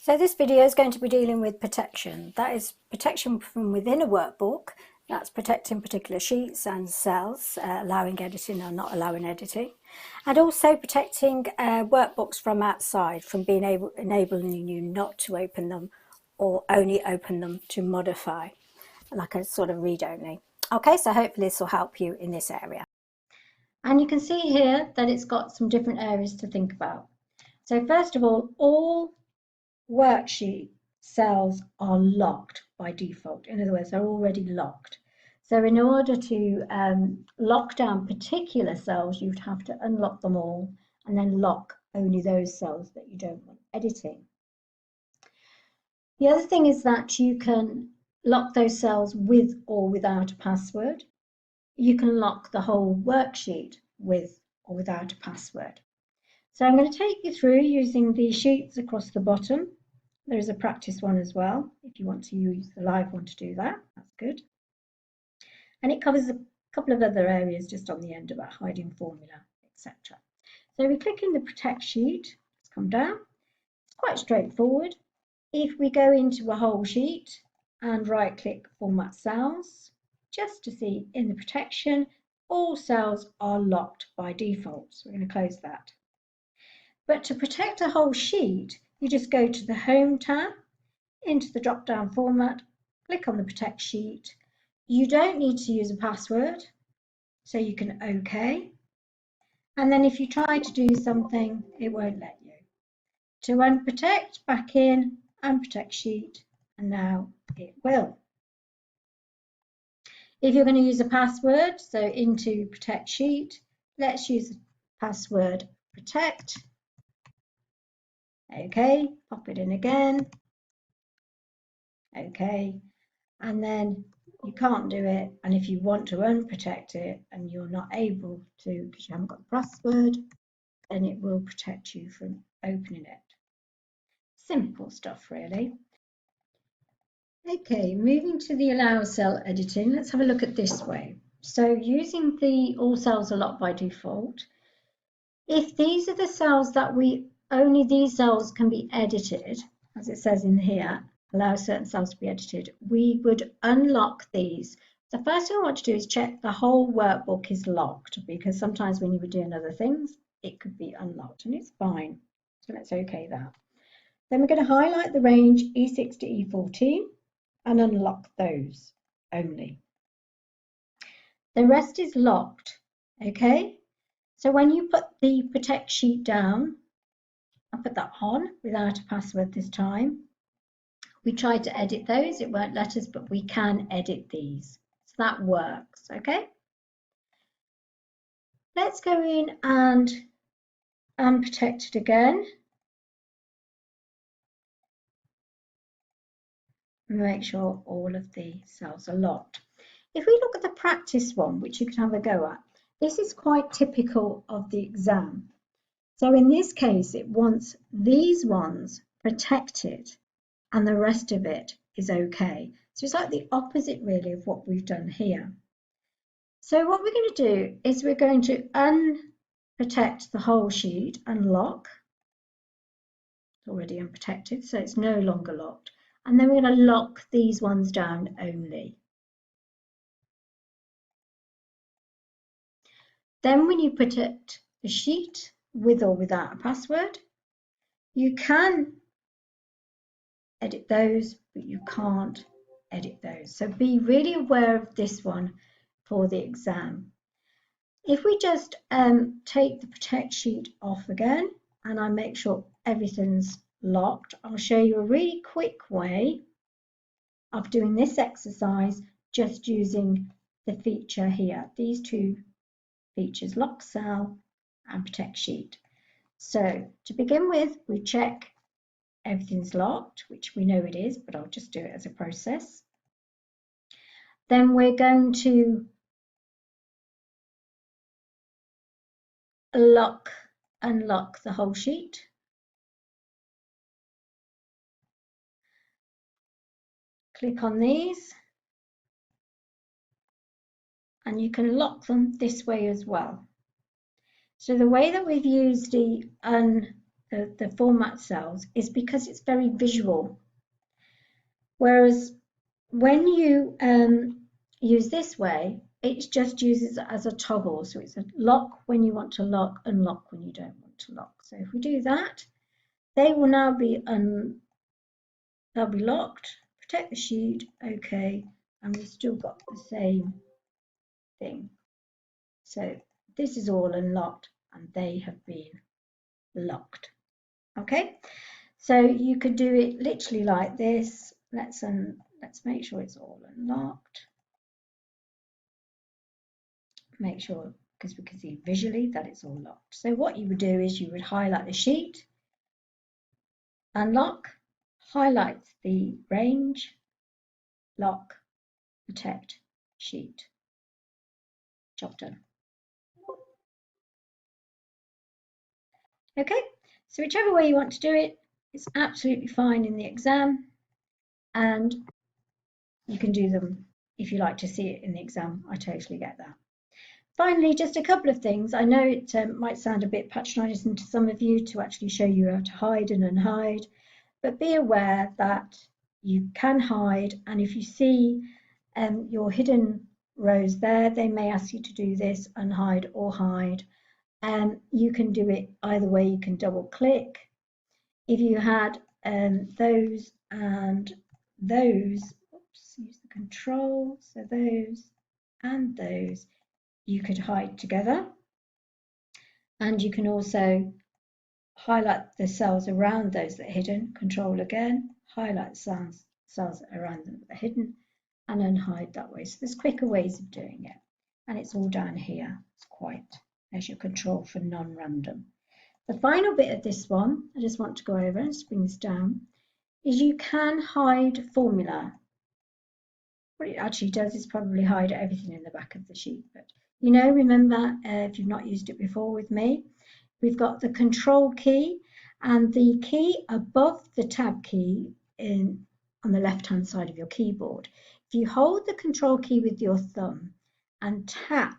So this video is going to be dealing with protection. That is protection from within a workbook. That's protecting particular sheets and cells, allowing editing or not allowing editing. And also protecting workbooks from outside, from enabling you not to open them or only open them to modify, like a sort of read only. Okay, so hopefully this will help you in this area. And you can see here that it's got some different areas to think about. So first of all worksheet cells are locked by default. In other words, they're already locked. So in order to lock down particular cells, you'd have to unlock them all and then lock only those cells that you don't want editing. The other thing is that you can lock those cells with or without a password. You can lock the whole worksheet with or without a password. So I'm going to take you through using the sheets across the bottom. There is a practice one as well. If you want to use the live one to do that, that's good. And it covers a couple of other areas just on the end about hiding formula, etc. So we click in the protect sheet, let's come down. It's quite straightforward. If we go into a whole sheet and right click format cells, just to see in the protection, all cells are locked by default. So we're going to close that. But to protect a whole sheet, you just go to the Home tab, into the drop-down format, click on the Protect Sheet. You don't need to use a password, so you can OK. And then if you try to do something, it won't let you. To unprotect, back in, Unprotect Sheet, and now it will. If you're going to use a password, so into Protect Sheet, let's use the password Protect. Okay, pop it in again. Okay, and then you can't do it, and if you want to unprotect it and you're not able to because you haven't got the password, then it will protect you from opening it. Simple stuff, really. Okay, moving to the allow cell editing, let's have a look at this way. So using the all cells are locked by default, if these are the cells that only these cells can be edited, as it says in here, allow certain cells to be edited, we would unlock these. The first thing I want to do is check the whole workbook is locked, because sometimes when you were doing other things, it could be unlocked, and it's fine. So let's OK that. Then we're going to highlight the range E6 to E14 and unlock those only. The rest is locked, okay? So when you put the protect sheet down, I'll put that on without a password this time. We tried to edit those, it won't let us, but we can edit these. So that works, okay? Let's go in and unprotect it again. And make sure all of the cells are locked. If we look at the practice one, which you can have a go at, this is quite typical of the exam. So in this case, it wants these ones protected and the rest of it is okay. So it's like the opposite really of what we've done here. So what we're going to do is we're going to unprotect the whole sheet, unlock. It's already unprotected, so it's no longer locked. And then we're going to lock these ones down only. Then when you protect the sheet with or without a password, you can edit those, but you can't edit those. So be really aware of this one for the exam. If we just take the protect sheet off again, and I make sure everything's locked, I'll show you a really quick way of doing this exercise just using the feature here. These two features, lock cell and protect sheet. So to begin with, we check everything's locked, which we know it is, but I'll just do it as a process. Then we're going to unlock the whole sheet. Click on these, and you can lock them this way as well. So the way that we've used the the format cells is because it's very visual. Whereas when you use this way, it just uses it as a toggle. So it's a lock when you want to lock, unlock when you don't want to lock. So if we do that, they will now be they'll be locked. Protect the sheet, okay, and we've still got the same thing. So this is all unlocked and they have been locked. Okay, so you could do it literally like this. Let's make sure it's all unlocked. Make sure, because we can see visually that it's all locked. So what you would do is you would highlight the sheet, unlock, highlight the range, lock, protect, sheet. Job done. Okay, so whichever way you want to do it, it's absolutely fine in the exam, and you can do them if you like to see it in the exam. I totally get that. Finally, just a couple of things. I know it might sound a bit patronising to some of you to actually show you how to hide and unhide, but be aware that you can hide, and if you see your hidden rows there, they may ask you to do this, unhide or hide. You can do it either way. You can double click. If you had those and those, oops, use the control, so those and those, you could hide together. And you can also highlight the cells around those that are hidden, control again, highlight cells around them that are hidden, and unhide that way. So there's quicker ways of doing it. And it's all down here. It's quite, there's your control for non-random. The final bit of this one, I just want to go over and just bring this down, is you can hide formula. What it actually does is probably hide everything in the back of the sheet. But you know, remember, if you've not used it before with me, we've got the control key and the key above the tab key on the left-hand side of your keyboard. If you hold the control key with your thumb and tap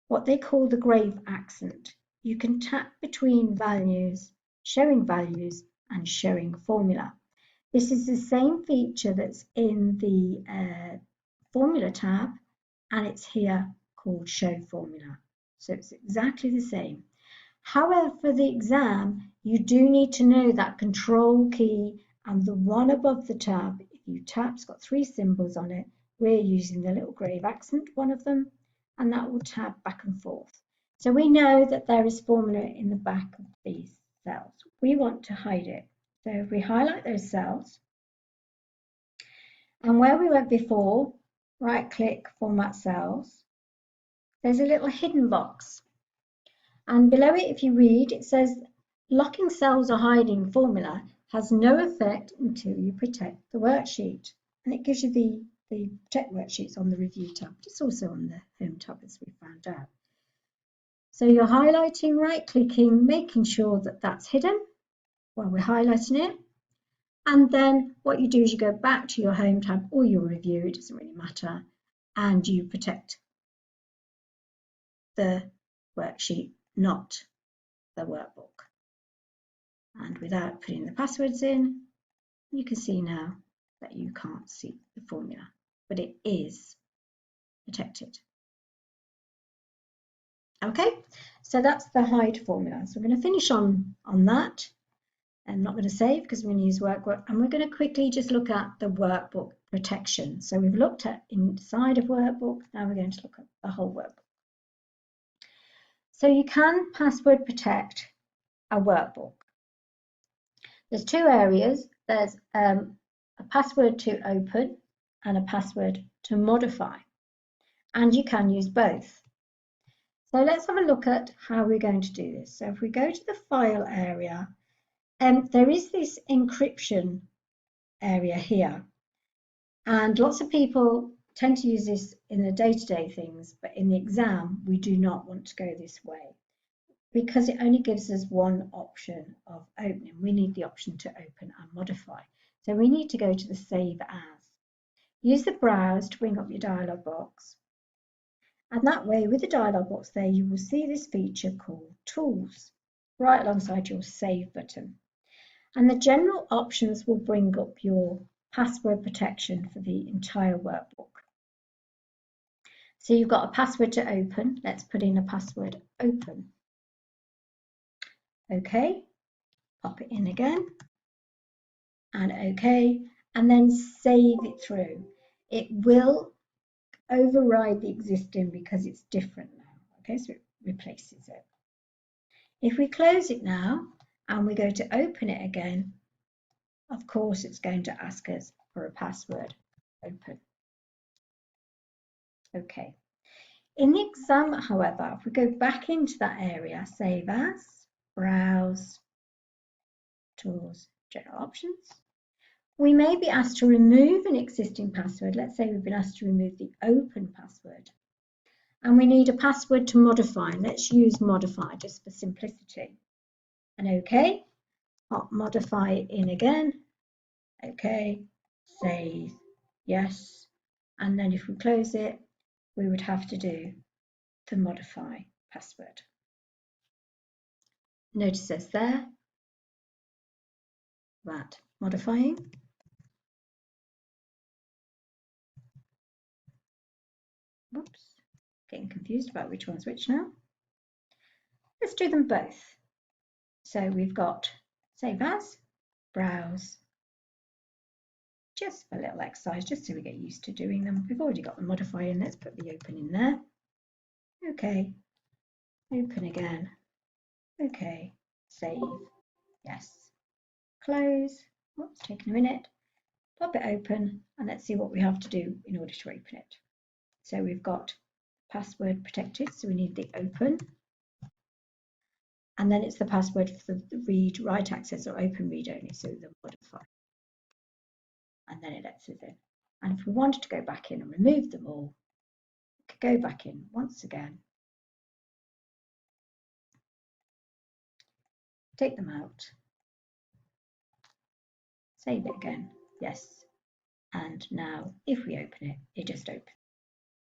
what they call the grave accent, you can tap between values, showing values and showing formula. This is the same feature that's in the formula tab, and it's here called show formula. So it's exactly the same. However, for the exam, you do need to know that control key and the one above the tab. If you tap, it's got 3 symbols on it. We're using the little grave accent, one of them, and that will tab back and forth. So we know that there is formula in the back of these cells. We want to hide it. So if we highlight those cells, and where we went before, right click, format cells, there's a little hidden box. And below it, if you read, it says, locking cells or hiding formula has no effect until you protect the worksheet. And it gives you the protect worksheets on the review tab. It's also on the home tab, as we found out. So you're highlighting, right clicking, making sure that that's hidden while we're highlighting it. And then what you do is you go back to your home tab or your review, it doesn't really matter, and you protect the worksheet, not the workbook. And without putting the passwords in, you can see now that you can't see the formula, but it is protected. Okay, so that's the hide formula. So we're going to finish on that. I'm not going to save because we're going to use Workbook, and we're going to quickly just look at the workbook protection. So we've looked at inside of Workbook, now we're going to look at the whole workbook. So you can password protect a workbook. There's 2 areas. There's a password to open and a password to modify, and you can use both. So let's have a look at how we're going to do this. So if we go to the file area, there is this encryption area here, and lots of people tend to use this in the day-to-day things, but in the exam we do not want to go this way because it only gives us one option of opening. We need the option to open and modify. So we need to go to the Save As. Use the browse to bring up your dialog box. And that way, with the dialog box there, you will see this feature called Tools. right alongside your save button. And the general options will bring up your password protection for the entire workbook. So you've got a password to open. Let's put in a password open. Okay, pop it in again and okay, and then save it through. It will override the existing because it's different now. Okay, so it replaces it. If we close it now and we go to open it again, of course it's going to ask us for a password open. Okay. In the exam, however, if we go back into that area, save as, browse, tools, general options, we may be asked to remove an existing password. Let's say we've been asked to remove the open password. And we need a password to modify. Let's use modify just for simplicity. And okay, pop modify in again. Okay, save, yes. And then if we close it, we would have to do the modify password. Notice us there that modifying. Whoops, getting confused about which one's which now. Let's do them both. So we've got save as, browse, just for a little exercise, just so we get used to doing them. We've already got the modify in, let's put the open in there. Okay, open again. Okay, save, yes. Close, whoops, taking a minute. Pop it open and let's see what we have to do in order to open it. So we've got password protected, so we need the open. And then it's the password for the read, write access or open read only, so the modify. And then it lets us in. And if we wanted to go back in and remove them all, we could go back in once again, take them out, save it again, yes. And now if we open it, it just opens.